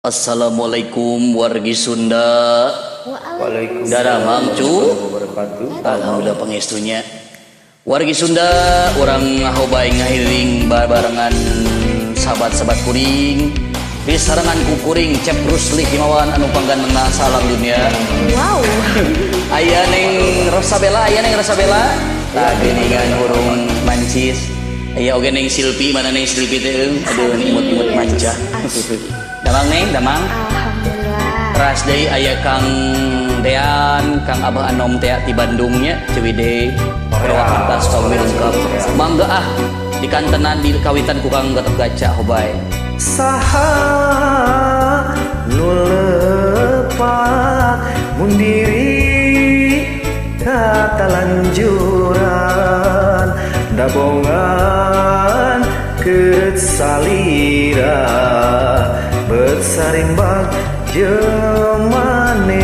Assalamualaikum wargi Sunda. Waalaikumsalam Daramang cu. Alhamdulillah pengestunya. Wargi Sunda, orang ngahobay ngahiring barengan sahabat-sahabat kuring. Di sarangan ku kuring Cep Rusli Himawan anu panggan menang salam dunia. Wow. Aya neng Rosabella, Tah geuningan urung mancis. Aya oge neng Silpi, mana neng Silpi teh? Aduh imut-imut manca. Damang neng, damang. Alhamdulillah. Ras deui aya Kang Dean, Kang Abah Anom teh di Bandungnya, Ciwidey. Perwakilan kaum lengkap. Mangga ah dikantenan di kawitan ku Kang Gatot Gaca hobay. Saha nu lepat mundiri katalanjuran dabongan keut salira bersarimbang jemanehna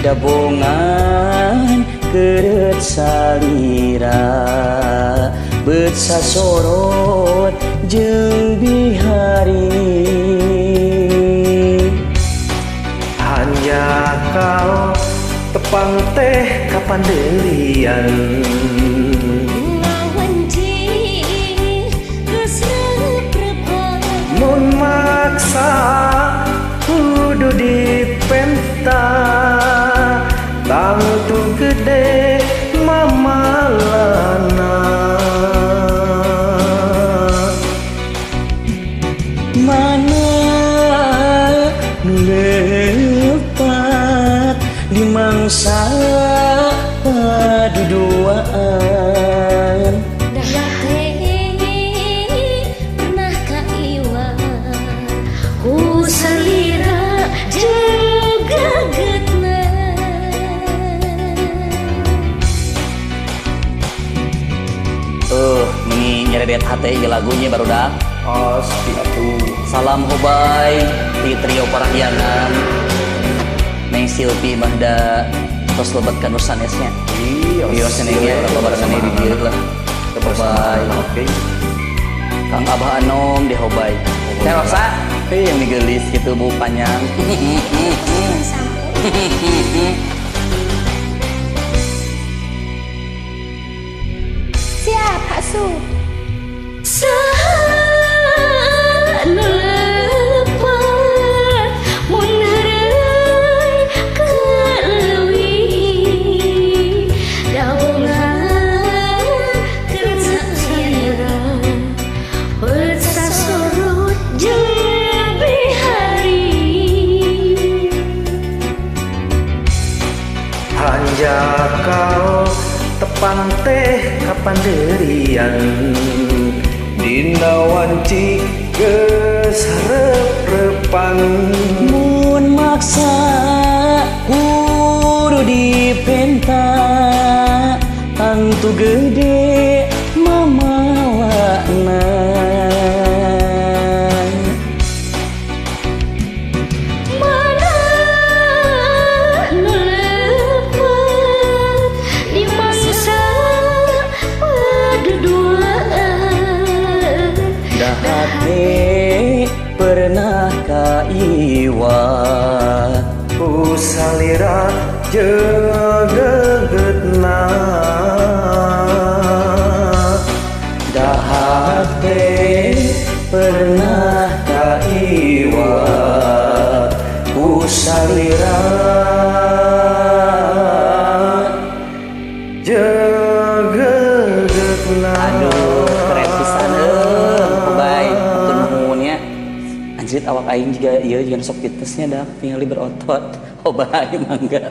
Dabongan keut salira beut sasorot jeung bihari hanya kau tepang teh kapan deurian mun maksa kudu dipenta tangtu gede mamalana mana nu lepat di mangsa paduduaan Pernah kaiwa ku salira jagagetna ini nyeredet hati ge lagunya baru dah. pasti atuh Salam hobay di trio parahyangan Neng Silpi mah da tos lebatkan sanesnya. Iya senengnya barengan di dieu lah. Hobay. Oke. Kang Abah Anom di hobay. Teh Rosa, yang digelis gitu bu panjang. Siapa su? Hanja kau tepang teh kapan deurian dina wanci geus hareup-reupan Mun maksa kudu dipenta tangtu gede mamalana Mana nu lepat di mangsa paduduaan dah hate pernah kaiwa ku salira jagagetna dah hate pernah kaiwa ku salira jagagetna. aduh keren pisan hobay hatur nuhunnya anjir awak aing juga ieu jeung sok fitnessnya dah ningali berotot hobay mangga